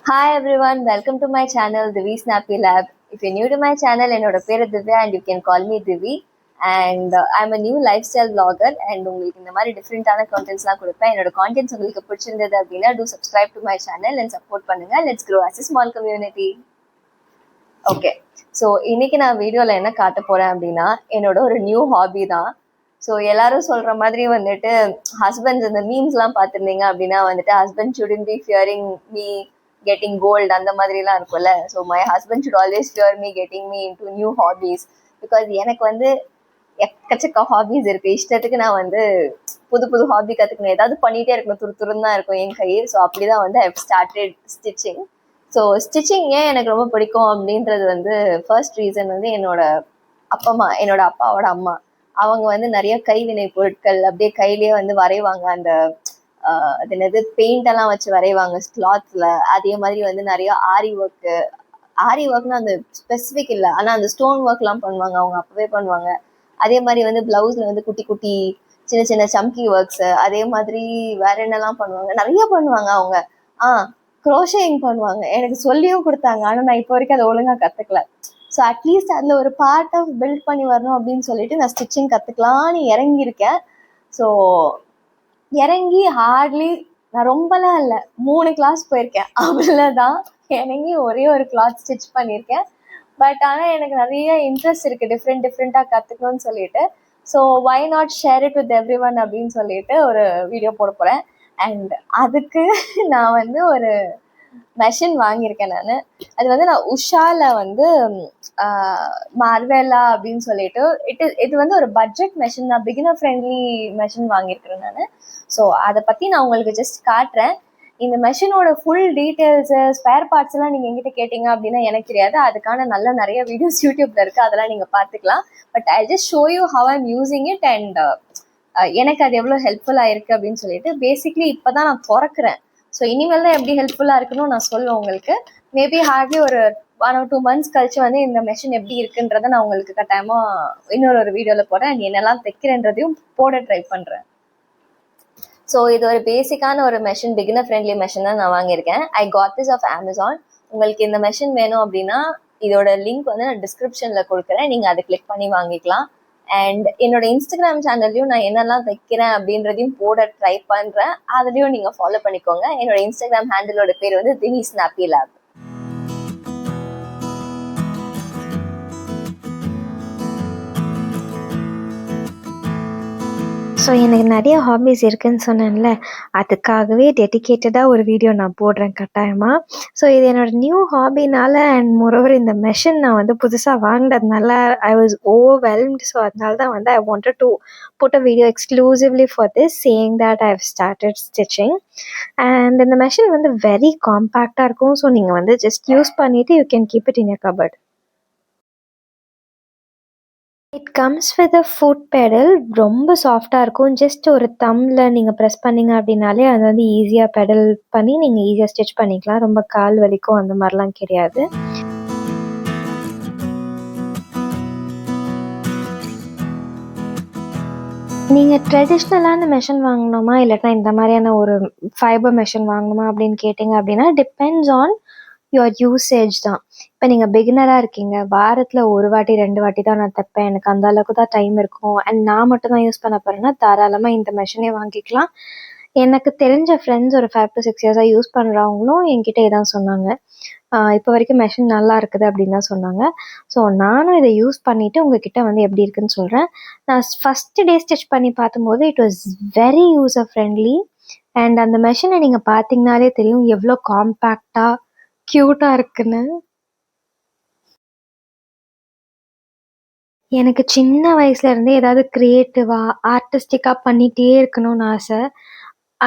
Hi everyone, welcome to my channel Divi Snappy Lab. If you're new to my channel, என்னோட பேரு Divya and you can call me Divi. And I'm a new lifestyle vlogger and உங்களுக்கு இந்த மாதிரி டிஃப்ரெண்டான கான்டென்ட்ஸ்லாம் கொடுப்பேன். என்னோட contents உங்களுக்கு பிடிச்சிருந்தது அப்படின்னா do subscribe to my channel and support பண்ணுங்க. Let's grow as a small community. Okay, so இன்னைக்கு நான் வீடியோவில் என்ன காட்ட போகிறேன் அப்படின்னா என்னோட ஒரு நியூ ஹாபி தான். ஸோ எல்லாரும் சொல்கிற மாதிரி வந்துட்டு ஹஸ்பண்ட்ஸ் இந்த மீம்ஸ்லாம் பார்த்துருந்தீங்க அப்படின்னா வந்துட்டு husband shouldn't be fearing me getting cold அந்த மாதிரிலாம் இருக்கும்ல. So my husband should always fear me getting me in to new hobbies. Because எனக்கு வந்து எக்கச்சக்க ஹாபீஸ் இருக்குது. இஷ்டத்துக்கு நான் வந்து புது புது ஹாபி கற்றுக்கணும், ஏதாவது பண்ணிகிட்டே இருக்கணும், துருதுருன்னு தான் இருக்கும் என் கை. ஸோ அப்படி தான் வந்து I started stitching. So stitching ஏன் எனக்கு ரொம்ப பிடிக்கும் அப்படின்றது வந்து ஃபர்ஸ்ட் ரீசன் வந்து என்னோட அப்பாவோட அம்மா அவங்க வந்து நிறைய கைவினை பொருட்கள் அப்படியே கையிலேயே வந்து வரைவாங்க. அந்த அது என்னது பெயிண்ட் எல்லாம் வச்சு வரைவாங்க கிளாத்ல. அதே மாதிரி வந்து நிறைய ஆரி ஒர்க்னா அந்த ஸ்பெசிஃபிக் இல்லை, ஆனால் அந்த ஸ்டோன் ஒர்க்லாம் பண்ணுவாங்க, அவங்க அப்பவே பண்ணுவாங்க. அதே மாதிரி வந்து பிளவுஸ்ல வந்து குட்டி குட்டி சின்ன சின்ன சம்கி ஒர்க்ஸ், அதே மாதிரி வேற என்னெல்லாம் பண்ணுவாங்க, நிறைய பண்ணுவாங்க அவங்க. க்ரோஷிங் பண்ணுவாங்க. எனக்கு சொல்லியும் கொடுத்தாங்க, ஆனால் நான் இப்போ வரைக்கும் அதை ஒழுங்காக கற்றுக்கல. ஸோ அட்லீஸ்ட் அதில் ஒரு பார்ட் ஆஃப் பில்ட் பண்ணி வரணும் அப்படின்னு சொல்லிட்டு நான் ஸ்டிச்சிங் கற்றுக்கலான்னு இறங்கியிருக்கேன். ஸோ இறங்கி ஹார்ட்லி நான் ரொம்பலாம் இல்லை, 3 கிளாஸ் போயிருக்கேன், அவ்வளோதான். இறங்கி ஒரே ஒரு கிளாத் ஸ்டிச் பண்ணியிருக்கேன். பட் ஆனால் எனக்கு நிறைய இன்ட்ரெஸ்ட் இருக்குது டிஃப்ரெண்ட்டாக கற்றுக்கணும்னு சொல்லிட்டு. So why not share it with every one அப்படின்னு சொல்லிட்டு ஒரு வீடியோ போட போகிறேன். அண்ட் அதுக்கு நான் வந்து ஒரு மெஷின் வாங்கியிருக்கேன். அது வந்து நான் உஷாவில் வந்து மார்வெலா அப்படின்னு சொல்லிட்டு இது வந்து ஒரு பட்ஜெட் மெஷின் தான், பிகினர் ஃப்ரெண்ட்லி மெஷின் வாங்கியிருக்கிறேன் நான். ஸோ அதை பற்றி நான் உங்களுக்கு ஜஸ்ட் காட்டுறேன். இந்த மெஷினோட ஃபுல் டீட்டெயில்ஸு ஸ்பேர் பார்ட்ஸ் எல்லாம் நீங்கள் எங்கிட்ட கேட்டிங்க அப்படின்னா எனக்கு தெரியாது. அதுக்கான நிறைய வீடியோஸ் யூடியூப்ல இருக்குது, அதெல்லாம் நீங்கள் பார்த்துக்கலாம். But I just show you have I'm using it and எனக்கு அது எவ்வளோ ஹெல்ப்ஃபுல்லாக இருக்குது அப்படின்னு சொல்லிட்டு. பேசிக்லி இப்போ தான் நான் திறக்கிறேன். ஸோ இனிமேல் தான் எப்படி ஹெல்ப்ஃபுல்லாக இருக்குன்னு நான் சொல்லுவேன் உங்களுக்கு. மேபி ஹார்ட்லி ஒரு 1 or 2 months கழிச்சு வந்து இந்த மெஷின் எப்படி இருக்குன்றதை நான் உங்களுக்கு கட்டாயமாக இன்னொரு வீடியோவில் போடுறேன். அண்ட் என்னெல்லாம் தைக்கிறேன்றதையும் போட ட்ரை பண்ணுறேன். ஸோ இது ஒரு பேசிக்கான ஒரு மெஷின், பிகினர் ஃப்ரெண்ட்லி மெஷின் தான் நான் வாங்கியிருக்கேன். I got this off Amazon. உங்களுக்கு இந்த மெஷின் வேணும் அப்படின்னா இதோட லிங்க் வந்து நான் டிஸ்கிரிப்ஷனில் கொடுக்குறேன், நீங்கள் அதை கிளிக் பண்ணி வாங்கிக்கலாம். அண்ட் என்னோட இன்ஸ்டாகிராம் சேனல்லையும் நான் என்னெல்லாம் தைக்கிறேன் அப்படின்றதையும் போட ட்ரை பண்ணுறேன், அதுலேயும் நீங்கள் ஃபாலோ பண்ணிக்கோங்க. என்னோட இன்ஸ்டாகிராம் ஹேண்டிலோட பேர் வந்து திவி ஸ்னாப்பி லேப். ஸோ எனக்கு நிறைய ஹாபீஸ் இருக்குதுன்னு சொன்னேன்ல, அதுக்காகவே டெடிக்கேட்டடாக ஒரு வீடியோ நான் போடுறேன் கட்டாயமாக. ஸோ இது என்னோடய நியூ ஹாபினால அண்ட் மோரோவர் இந்த மெஷின் நான் வந்து புதுசாக வாங்கினதுனால ஐ வாஸ் ஓவர்வெல்ம்ட். ஸோ அதனால தான் வந்து I wanted to put a video exclusively for this, saying that I have started stitching. And இந்த மெஷின் வந்து வெரி காம்பேக்டாக இருக்கும். ஸோ நீங்கள் வந்து ஜஸ்ட் யூஸ் பண்ணிவிட்டு you can keep it in your cupboard. It comes with a foot pedal. ரொம்ப சாஃப்டாக இருக்கும். ஜஸ்ட் ஒரு தம்மில் நீங்கள் ப்ரெஸ் பண்ணிங்க அப்படின்னாலே அது வந்து ஈஸியாக பெடல் பண்ணி நீங்கள் ஈஸியாக ஸ்டிச் பண்ணிக்கலாம். ரொம்ப கால் வலிக்கும் அந்த மாதிரிலாம் கிடையாது. நீங்கள் ட்ரெடிஷ்னலான மெஷின் வாங்கணுமா இல்லாட்டா இந்த மாதிரியான ஒரு ஃபைபர் மெஷின் வாங்கணுமா அப்படின்னு கேட்டிங்க அப்படின்னா டிபெண்ட்ஸ் ஆன் யுவர் யூசேஜ் தான். இப்போ நீங்கள் பிகினராக இருக்கீங்க, வாரத்தில் 1 வாட்டி 2 வாட்டி தான் நான் தைப்பேன், எனக்கு அந்த அளவுக்கு தான் டைம் இருக்கும் அண்ட் நான் மட்டும் தான் யூஸ் பண்ண போகிறேன்னா தாராளமாக இந்த மெஷினே வாங்கிக்கலாம். எனக்கு தெரிஞ்ச ஃப்ரெண்ட்ஸ் ஒரு 5 to 6 இயர்ஸாக யூஸ் பண்ணுறவங்களும் என்கிட்ட இதான் சொன்னாங்க. இப்போ வரைக்கும் மெஷின் நல்லா இருக்குது அப்படின்னு தான் சொன்னாங்க. ஸோ நானும் இதை யூஸ் பண்ணிவிட்டு உங்ககிட்ட வந்து எப்படி இருக்குன்னு சொல்கிறேன். நான் ஃபஸ்ட்டு டே ஸ்டிச் பண்ணி பார்க்கும்போது it was very user friendly. And அந்த மெஷினை நீங்கள் பார்த்தீங்கனாலே தெரியும் எவ்வளோ காம்பேக்டாக க்யூட்டாக இருக்குன்னு. எனக்கு சின்ன வயசுலேருந்தே ஏதாவது க்ரியேட்டிவாக ஆர்டிஸ்டிக்காக பண்ணிகிட்டே இருக்கணும்னு ஆசை.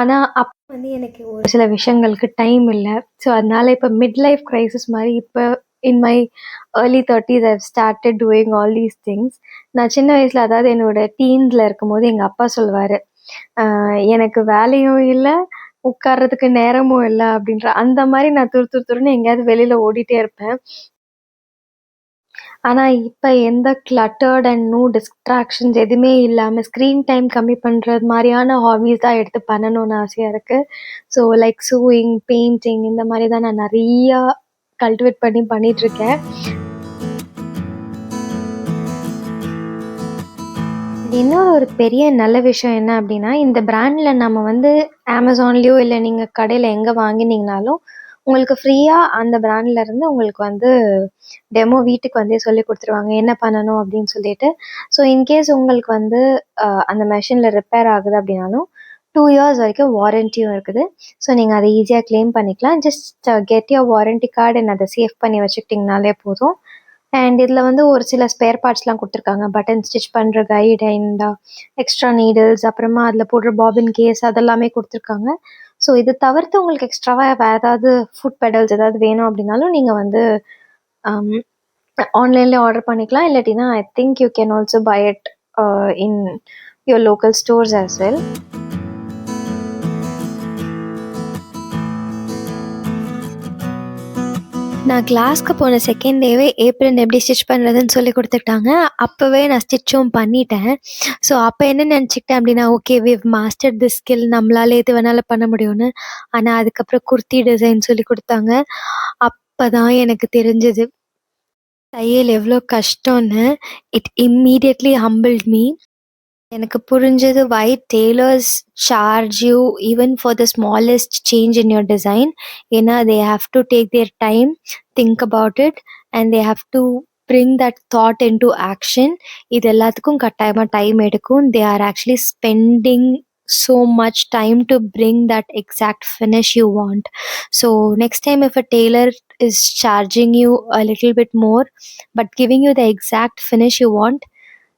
ஆனால் அப்போ வந்து எனக்கு ஒரு சில விஷயங்களுக்கு டைம் இல்லை. ஸோ அதனால் இப்போ மிட் லைஃப் க்ரைசிஸ் மாதிரி இப்போ in my early 30s I've started doing all these things. நான் சின்ன வயசில், அதாவது என்னோட டீன்ஸில் இருக்கும்போது எங்கள் அப்பா சொல்லுவார், எனக்கு வேலையும் இல்லை உட்கார்றதுக்கு நேரமும் இல்லை அப்படின்ற அந்த மாதிரி நான் துருன்னு எங்கேயாவது வெளியில் ஓடிட்டே இருப்பேன். ஆனால் இப்போ எந்த கிளட்டர்ட் அண்ட் நோ டிஸ்ட்ராக்ஷன்ஸ் எதுவுமே இல்லாமல் ஸ்க்ரீன் டைம் கம்மி பண்ணுறது மாதிரியான ஹாபீஸ் தான் எடுத்து பண்ணணும்னு ஆசையாக இருக்குது. ஸோ லைக் சூயிங், பெயிண்டிங் இந்த மாதிரி தான் நான் நிறையா கல்டிவேட் பண்ணி பண்ணிகிட்ருக்கேன். இன்னொரு ஒரு பெரிய நல்ல விஷயம் என்ன அப்படின்னா, இந்த பிராண்டில் நம்ம வந்து அமேசான்லேயோ இல்லை நீங்கள் கடையில் எங்கே வாங்கினீங்கனாலும் உங்களுக்கு ஃப்ரீயாக அந்த பிராண்டில் இருந்து உங்களுக்கு வந்து டெமோ வீட்டுக்கு வந்தே சொல்லி கொடுத்துருவாங்க என்ன பண்ணணும் அப்படின்னு சொல்லிட்டு. ஸோ இன்கேஸ் உங்களுக்கு வந்து அந்த மெஷினில் ரிப்பேர் ஆகுது அப்படின்னாலும் 2 இயர்ஸ் வரைக்கும் வாரண்டியும் இருக்குது. ஸோ நீங்கள் அதை ஈஸியாக க்ளைம் பண்ணிக்கலாம். Just get your warranty card and அதை சேவ் பண்ணி வச்சுக்கிட்டிங்கனாலே போதும். அண்ட் இதில் வந்து ஒரு சில ஸ்பேர் பார்ட்ஸ்லாம் கொடுத்துருக்காங்க. பட்டன் ஸ்டிச் பண்ணுற கைடு அண்ட் எக்ஸ்ட்ரா நீடில்ஸ், அப்புறமா அதில் போடுற பாபின் கேஸ் அதெல்லாமே கொடுத்துருக்காங்க. ஸோ இது தவிர்த்து உங்களுக்கு எக்ஸ்ட்ராவாக வேறு ஏதாவது ஃபுட் பெடல்ஸ் ஏதாவது வேணும் அப்படின்னாலும் நீங்கள் வந்து ஆன்லைன்லேயே ஆர்டர் பண்ணிக்கலாம். இல்லாட்டினா I think you can also buy it in your local stores as well. நான் கிளாஸ்க்கு போன செகண்ட் டேவே ஏப்ரன் எப்படி ஸ்டிச் பண்ணுறதுன்னு சொல்லி கொடுத்துட்டாங்க. அப்போவே நான் ஸ்டிச்சும் பண்ணிட்டேன். ஸோ அப்போ என்ன நினச்சிக்கிட்டேன் அப்படின்னா, okay we'll master this skill, நம்மளால எது வேணாலும் பண்ண முடியும்னு. ஆனால் அதுக்கப்புறம் குர்த்தி டிசைன் சொல்லி கொடுத்தாங்க. அப்போ தான் எனக்கு தெரிஞ்சது தையல் எவ்வளோ கஷ்டம்னு. It immediately humbled me. எனக்கு புரிஞ்சது why tailors charge you even for the smallest change in your design. ஏன்னா they have to take their time, think about it, and they have to bring that thought into action. இது எல்லாத்துக்கும் கட்டாயமாக time எடுக்கும். They are actually spending so much time to bring that exact finish you want. So next time if a tailor is charging you a little bit more but giving you the exact finish you want,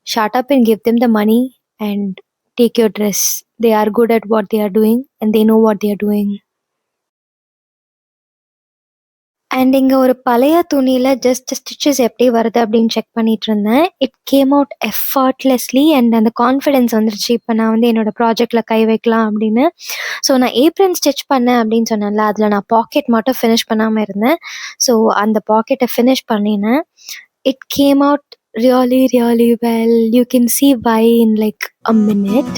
shut up and give them the money and take your dress. They are good at what they are doing and they know what they are doing. And இங்கே ஒரு பழைய துணியில் just stitches எப்படி வருது அப்படின்னு check பண்ணிட்டு இருந்தேன். It came out effortlessly and அந்த கான்ஃபிடென்ஸ் வந்துருச்சு. இப்போ நான் வந்து என்னோடய ப்ராஜெக்டில் கை வைக்கலாம் அப்படின்னு. ஸோ நான் ஏப்ரன் ஸ்டிச் பண்ணேன் அப்படின்னு சொன்னேன்ல, அதில் நான் பாக்கெட் மட்டும் ஃபினிஷ் பண்ணாமல் இருந்தேன். ஸோ அந்த பாக்கெட்டை ஃபினிஷ் பண்ணினேன். It came out really well. You can see why in like a minute.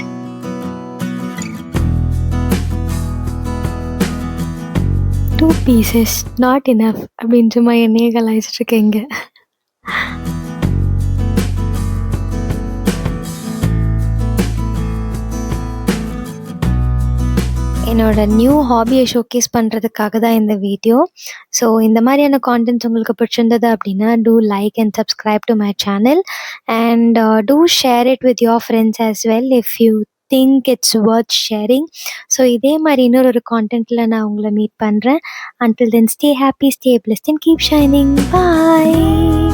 Two pieces not enough அப்படின்னு சும்மா என்னையே கலாய்ச்சிட்டு இருக்கேங்க. என்னோட நியூ ஹாபியை ஷோகேஸ் பண்ணுறதுக்காக தான் இந்த வீடியோ. ஸோ இந்த மாதிரியான கான்டென்ட்ஸ் உங்களுக்கு பிடிச்சிருந்தது அப்படின்னா do like and subscribe to my channel and do share it with your friends as well if you think it's worth sharing. So இதே மாதிரி இன்னொரு கான்டென்ட்டில் நான் உங்களை மீட் பண்ணுறேன். Until then, stay happy, stay blessed and keep shining. Bye.